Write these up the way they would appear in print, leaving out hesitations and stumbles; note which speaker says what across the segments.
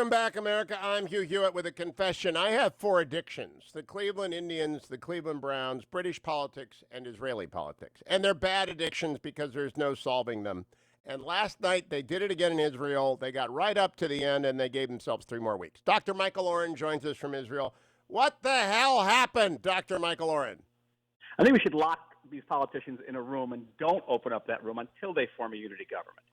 Speaker 1: Welcome back, America. I'm Hugh Hewitt with a confession. I have four addictions: the Cleveland Indians, the Cleveland Browns, British politics, and Israeli politics. And they're bad addictions because there's no solving them. And last night, they did it again in Israel. They got right up to the end, and they gave themselves 3 more weeks. Dr. Michael Oren joins us from Israel. What the hell happened, Dr. Michael Oren?
Speaker 2: I think we should lock these politicians in a room and don't open up that room until they form a unity government.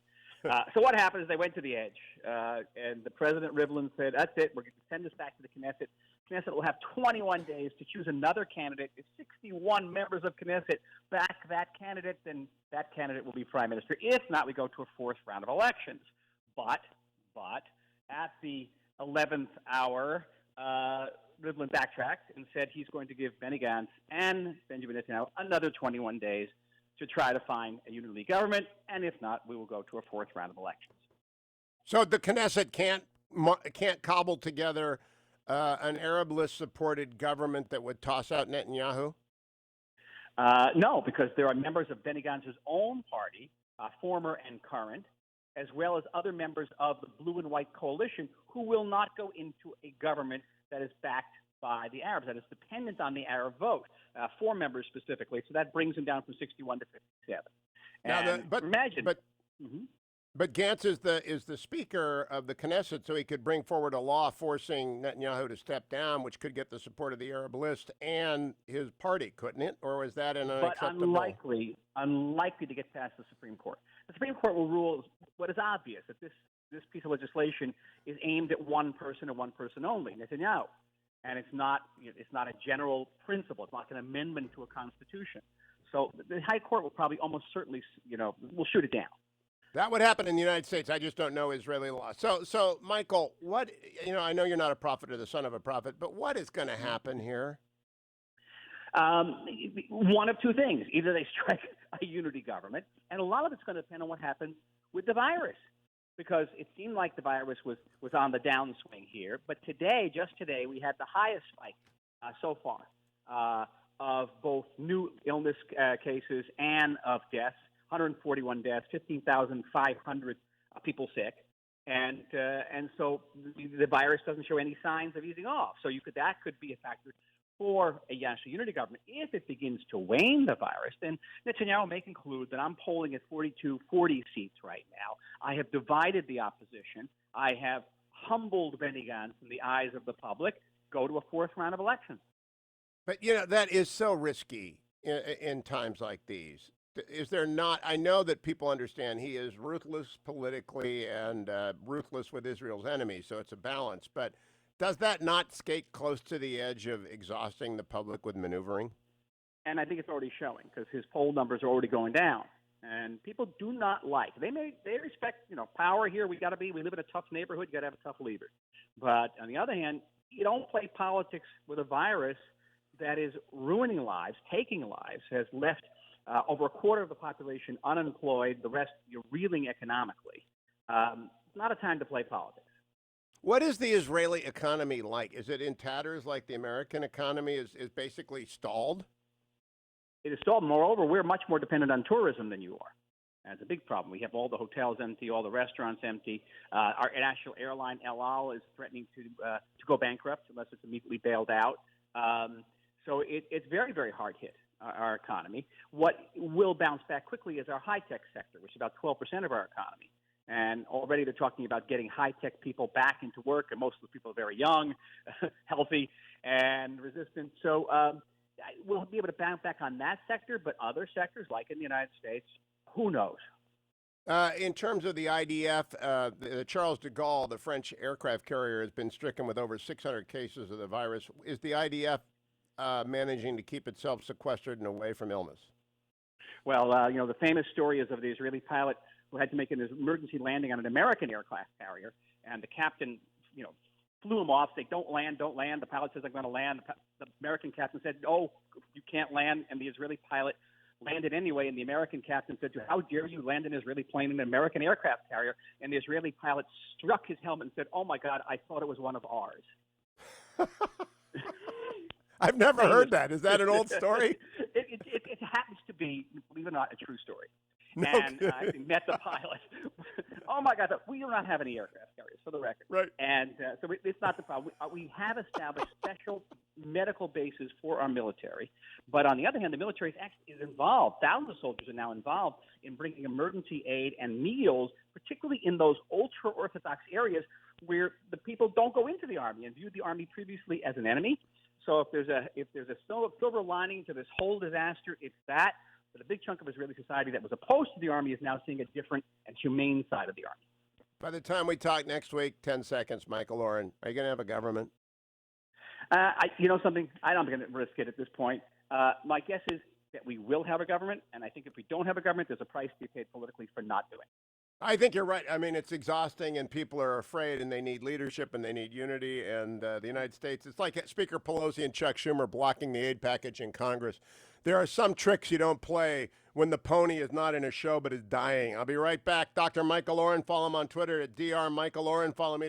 Speaker 2: So what happened is they went to the edge, and the President Rivlin said, that's it, we're going to send this back to the Knesset. Knesset will have 21 days to choose another candidate. If 61 members of Knesset back that candidate, then that candidate will be prime minister. If not, we go to a fourth round of elections. But at the 11th hour, Rivlin backtracked and said he's going to give Benny Gantz and Benjamin Netanyahu another 21 days to try to find a unity government, and if not, we will go to a fourth round of elections.
Speaker 1: So the Knesset can't cobble together an Arab list-supported government that would toss out Netanyahu?
Speaker 2: No, because there are members of Benny Gantz's own party, former and current, as well as other members of the blue and white coalition who will not go into a government that is backed by the Arabs, that is dependent on the Arab vote, 4 members specifically. So that brings them down from 61 to 57.
Speaker 1: But Gantz is the speaker of the Knesset, so he could bring forward a law forcing Netanyahu to step down, which could get the support of the Arab list and his party, couldn't it? Or was that an unacceptable?
Speaker 2: But unlikely to get past the Supreme Court. The Supreme Court will rule what is obvious, that this piece of legislation is aimed at one person and one person only, Netanyahu. And it's not a general principle. It's not an amendment to a constitution. So the High Court will probably almost certainly, will shoot it down.
Speaker 1: That would happen in the United States. I just don't know Israeli law. So Michael, I know you're not a prophet or the son of a prophet, but what is going to happen here?
Speaker 2: One of two things. Either they strike a unity government, and a lot of it's going to depend on what happens with the virus, because it seemed like the virus was on the downswing here. But just today, we had the highest spike so far of both new illness cases and of deaths, 141 deaths, 15,500 people sick. And so the virus doesn't show any signs of easing off. So that could be a factor for a national unity government. If it begins to wane, the virus, then Netanyahu may conclude that I'm polling at 42-40 seats right now. I have divided the opposition. I have humbled Benny Gantz in the eyes of the public. Go to a fourth round of elections.
Speaker 1: But, that is so risky in times like these. Is there not? I know that people understand he is ruthless politically and ruthless with Israel's enemies, so it's a balance. But does that not skate close to the edge of exhausting the public with maneuvering?
Speaker 2: And I think it's already showing, because his poll numbers are already going down. And people do not like. They respect, power here. We live in a tough neighborhood. You got to have a tough leader. But on the other hand, you don't play politics with a virus that is ruining lives, taking lives, has left over a quarter of the population unemployed. The rest, you're reeling economically. It's not a time to play politics.
Speaker 1: What is the Israeli economy like? Is it in tatters like the American economy is basically stalled?
Speaker 2: It is stalled. Moreover, we're much more dependent on tourism than you are. And it's a big problem. We have all the hotels empty, all the restaurants empty. Our national airline, El Al, is threatening to go bankrupt unless it's immediately bailed out. So it's very, very hard hit, our economy. What will bounce back quickly is our high-tech sector, which is about 12% of our economy. And already they're talking about getting high-tech people back into work, and most of the people are very young, healthy, and resistant. So we'll be able to bounce back on that sector, but other sectors, like in the United States, who knows?
Speaker 1: In terms of the IDF, the Charles de Gaulle, the French aircraft carrier, has been stricken with over 600 cases of the virus. Is the IDF managing to keep itself sequestered and away from illness?
Speaker 2: Well, the famous story is of the Israeli pilot who had to make an emergency landing on an American aircraft carrier, and the captain, flew him off, saying, don't land. The pilot says, I'm going to land. The American captain said, oh, you can't land, and the Israeli pilot landed anyway, and the American captain said to him, how dare you land an Israeli plane in an American aircraft carrier? And the Israeli pilot struck his helmet and said, oh, my God, I thought it was one of ours.
Speaker 1: I've never heard that. Is that an old story?
Speaker 2: It happens to be, believe it or not, a true story. and
Speaker 1: kidding.
Speaker 2: I actually met the pilot. Oh my God, we do not have any aircraft carriers, for the record.
Speaker 1: Right.
Speaker 2: And so it's not the problem. We have established special medical bases for our military, but on the other hand, the military is involved. Thousands of soldiers are now involved in bringing emergency aid and meals, particularly in those ultra-Orthodox areas where the people don't go into the Army and viewed the Army previously as an enemy. So if there's a silver lining to this whole disaster, it's that. But a big chunk of Israeli society that was opposed to the Army is now seeing a different and humane side of the Army.
Speaker 1: By the time we talk next week, 10 seconds, Michael Oren, are you going to have a government?
Speaker 2: You know something? I'm not going to risk it at this point. My guess is that we will have a government, and I think if we don't have a government, there's a price to be paid politically for not doing it.
Speaker 1: I think you're right. I mean, it's exhausting, and people are afraid, and they need leadership, and they need unity. And the United States, it's like Speaker Pelosi and Chuck Schumer blocking the aid package in Congress. There are some tricks you don't play when the pony is not in a show but is dying. I'll be right back. Dr. Michael Oren, follow him on Twitter at Dr. Michael Oren. Follow me.